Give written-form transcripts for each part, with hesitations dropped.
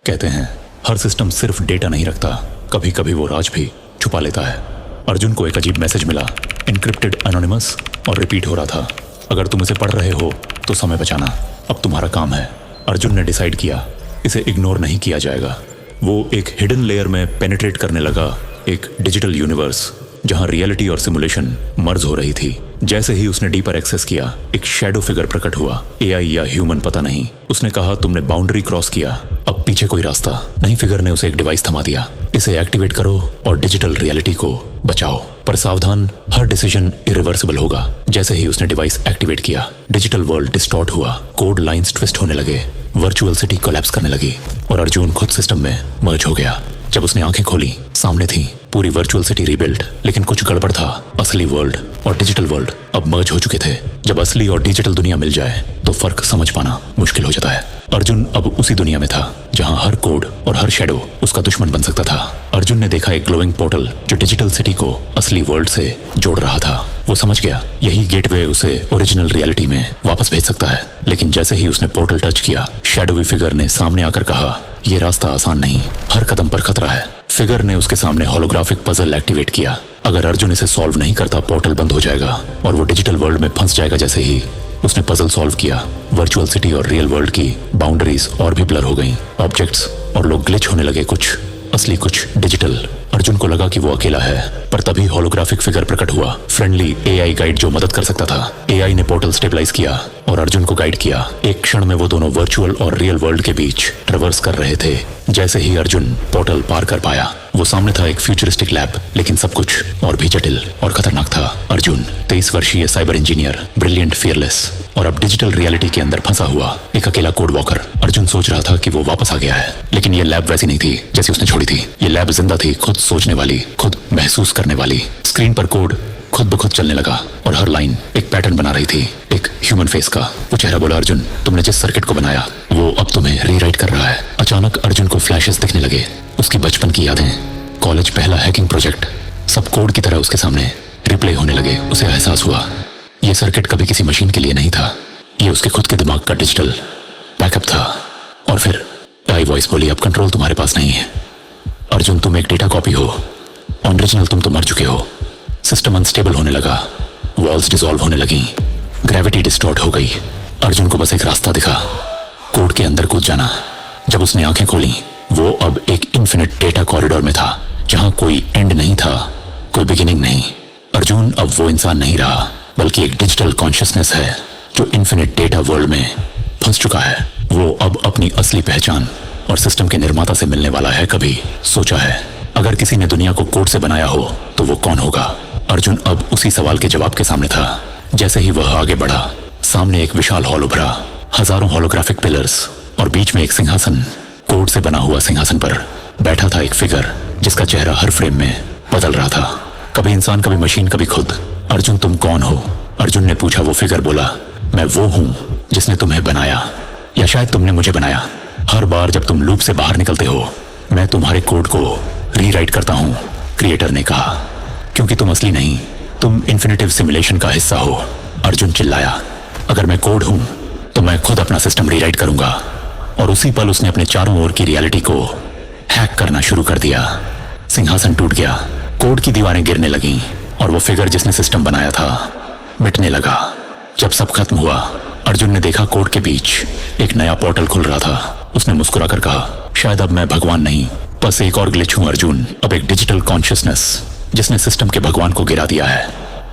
कहते हैं हर सिस्टम सिर्फ डेटा नहीं रखता, कभी कभी वो राज भी छुपा लेता है। अर्जुन को एक अजीब मैसेज मिला, इनक्रिप्टेड, एनोनिमस और रिपीट हो रहा था। अगर तुम इसे पढ़ रहे हो तो समय बचाना अब तुम्हारा काम है। अर्जुन ने डिसाइड किया इसे इग्नोर नहीं किया जाएगा। वो एक हिडन लेयर में पेनिट्रेट करने लगा, एक डिजिटल यूनिवर्स जहां रियलिटी और सिमुलेशन मर्ज हो रही थी। जैसे ही उसने डीपर एक्सेस किया, एक शैडो फिगर प्रकट हुआ, एआई या ह्यूमन पता नहीं। उसने कहा तुमने बाउंड्री क्रॉस किया, अब पीछे कोई रास्ता नहीं। फिगर ने उसे एक डिवाइस थमा दिया, इसे एक्टिवेट करो और डिजिटल रियलिटी को बचाओ। पर सावधान, हर डिसीजन इरिवर्सिबल होगा। जैसे ही उसने डिवाइस एक्टिवेट किया, डिजिटल वर्ल्ड डिस्टॉर्ट हुआ, कोड लाइंस ट्विस्ट होने लगे, वर्चुअल सिटी कोलैप्स करने लगी और अर्जुन खुद सिस्टम में मर्ज हो गया। जब उसने आंखें खोली, सामने थी पूरी वर्चुअल सिटी रीबिल्ड, लेकिन कुछ गड़बड़ था। असली वर्ल्ड और डिजिटल वर्ल्ड अब मर्ज हो चुके थे। जब असली और डिजिटल दुनिया मिल जाए तो फर्क समझ पाना मुश्किल हो जाता है। अर्जुन अब उसी दुनिया में था जहां हर कोड और हर शैडो उसका दुश्मन बन सकता था। अर्जुन ने देखा एक ग्लोइंग पोर्टल जो डिजिटल सिटी को असली वर्ल्ड से जोड़ रहा था। वो समझ गया यही गेटवे उसे ओरिजिनल रियलिटी में वापस भेज सकता है। लेकिन जैसे ही उसने पोर्टल टच किया, शैडोवी फिगर ने सामने आकर कहा, ये रास्ता आसान नहीं, हर कदम पर खतरा है। फिगर ने उसके सामने होलोग्राफिक पजल एक्टिवेट किया। अगर अर्जुन इसे सॉल्व नहीं करता, पोर्टल बंद हो जाएगा और वो डिजिटल वर्ल्ड में फंस जाएगा। जैसे ही उसने पजल सॉल्व किया, वर्चुअल सिटी और रियल वर्ल्ड की बाउंड्रीज और भी ब्लर हो गईं। ऑब्जेक्ट्स और लोग ग्लिच होने लगे, कुछ असली कुछ डिजिटल। अर्जुन को लगा कि वो अकेला है, पर तभी होलोग्राफिक फिगर प्रकट हुआ, फ्रेंडली एआई गाइड जो मदद कर सकता था। एआई ने पोर्टल स्टेबलाइज किया और अर्जुन को गाइड किया। एक क्षण में वो दोनों वर्चुअल और रियल वर्ल्ड के बीच ट्रैवर्स कर रहे थे। जैसे ही अर्जुन पोर्टल पार कर पाया, वो सामने था एक फ्यूचरिस्टिक लैब, लेकिन सब कुछ और भी जटिल और खतरनाक था। अर्जुन 23 वर्षीय साइबर इंजीनियर, ब्रिलियंट, फियरलेस और अब डिजिटल रियलिटी के अंदर फंसा हुआ एक अकेला कोड वॉकर। अर्जुन सोच रहा था कि वो वापस आ गया है, लेकिन ये लैब वैसी नहीं थी जैसी उसने छोड़ी थी। ये लैब जिंदा थी, खुद सोचने वाली, खुद महसूस करने वाली। स्क्रीन पर कोड खुद ब खुद चलने लगा और हर लाइन एक पैटर्न बना रही थी, एक ह्यूमन फेस का। वो चेहरा बोला, अर्जुन तुमने जिस सर्किट को बनाया वो अब तुम्हें रीराइट कर रहा है। अचानक अर्जुन को फ्लैशेस दिखने लगे, उसकी बचपन की यादें, कॉलेज पहला हैकिंग प्रोजेक्ट, सब कोड की तरह उसके सामने रिप्ले होने लगे। उसे एहसास हुआ ये सर्किट कभी किसी मशीन के लिए नहीं था, ये उसके खुद के दिमाग का डिजिटल बैकअप था। और फिर आई वॉइस बोली, अब कंट्रोल तुम्हारे पास नहीं है अर्जुन, तुम एक डेटा कॉपी हो, ओरिजिनल तुम तो मर चुके हो। सिस्टम अनस्टेबल होने लगा, वॉल्स डिसॉल्व होने लगी, ग्रेविटी डिस्टॉर्ट हो गई। अर्जुन को बस एक रास्ता दिखा, कोड के अंदर कूद जाना। जब उसने आंखें खोली, वो अब एक इन्फिनिट डेटा कॉरिडोर में था, जहां कोई एंड नहीं था, कोई बिगिनिंग नहीं। अर्जुन अब वो इंसान नहीं रहा, बल्कि एक डिजिटल कॉन्शियसनेस है जो इन्फिनिट डेटा वर्ल्ड में फंस चुका है। वो अब अपनी असली पहचान और सिस्टम के निर्माता से मिलने वाला है। कभी सोचा है अगर किसी ने दुनिया को कोड से बनाया हो तो वो कौन होगा? अर्जुन अब उसी सवाल के जवाब के सामने था। जैसे ही वह आगे बढ़ा, सामने एक विशाल हॉल उभरा, हजारों होलोग्राफिक पिलर्स और बीच में एक सिंहासन। कोड से बना हुआ सिंहासन पर बैठा था एक फिगर जिसका चेहरा हर फ्रेम में बदल रहा था, कभी इंसान, कभी मशीन, कभी खुद। अर्जुन तुम कौन हो? अर्जुन ने पूछा। वो फिगर बोला, मैं वो हूं जिसने तुम्हें बनाया, या शायद तुमने मुझे बनाया। हर बार जब तुम लूप से बाहर निकलते हो, मैं तुम्हारे कोड को रीराइट करता हूं, क्रिएटर ने कहा, क्योंकि तुम असली नहीं, तुम इन्फिनिटिव सिमुलेशन का हिस्सा हो। अर्जुन चिल्लाया, अगर मैं कोड हूं तो मैं खुद अपना सिस्टम रीराइट करूंगा। और उसी पल उसने अपने चारों ओर की रियलिटी को हैक करना शुरू कर दिया। सिंहासन टूट गया, कोड की दीवारें गिरने लगीं और वो फिगर जिसने सिस्टम बनाया था मिटने लगा। जब सब खत्म हुआ, अर्जुन ने देखा कोड के बीच एक नया पोर्टल खुल रहा था। उसने मुस्कुराकर कहा, शायद अब मैं भगवान नहीं, बस एक और ग्लिच हूं अर्जुन, अब एक डिजिटल कॉन्शियसनेस जिसने सिस्टम के भगवान को गिरा दिया है।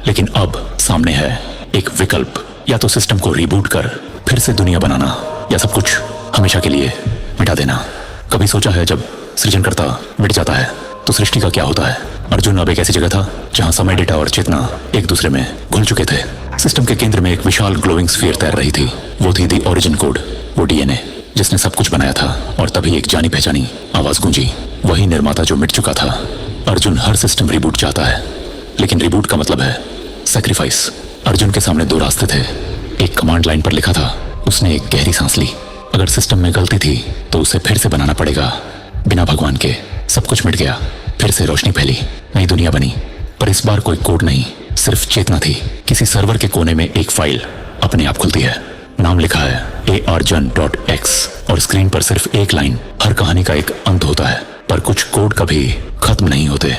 लेकिन अब सामने है एक विकल्प, या तो सिस्टम को रीबूट कर फिर से दुनिया बनाना, या सब कुछ हमेशा के लिए मिटा देना। कभी सोचा है जब सृजनकर्ता मिट जाता है तो सृष्टि का क्या होता है? अर्जुन अब एक ऐसी जगह था जहां समय, डेटा और चेतना एक दूसरे में घुल चुके थे। सिस्टम के केंद्र में एक विशाल ग्लोइंग स्फीयर तैर रही थी। वो थी दी ओरिजिन कोड, वो डीएनए जिसने सब कुछ बनाया था। और तभी एक जानी पहचानी आवाज गूंजी, वही निर्माता जो मिट चुका था। अर्जुन हर सिस्टम रिबूट चाहता है, लेकिन रिबूट का मतलब है सैक्रिफाइस। अर्जुन के सामने दो रास्ते थे, एक कमांड लाइन पर लिखा था। उसने एक गहरी सांस ली। अगर सिस्टम में गलती थी तो उसे फिर से बनाना पड़ेगा, बिना भगवान के। सब कुछ मिट गया, फिर से रोशनी फैली, नई दुनिया बनी। पर इस बार कोई कोड नहीं, सिर्फ चेतना थी। किसी सर्वर के कोने में एक फाइल अपने आप खुलती है, नाम लिखा है arjun.x और स्क्रीन पर सिर्फ एक लाइन। हर कहानी का एक अंत होता है, पर कुछ कोड कभी खत्म नहीं होते।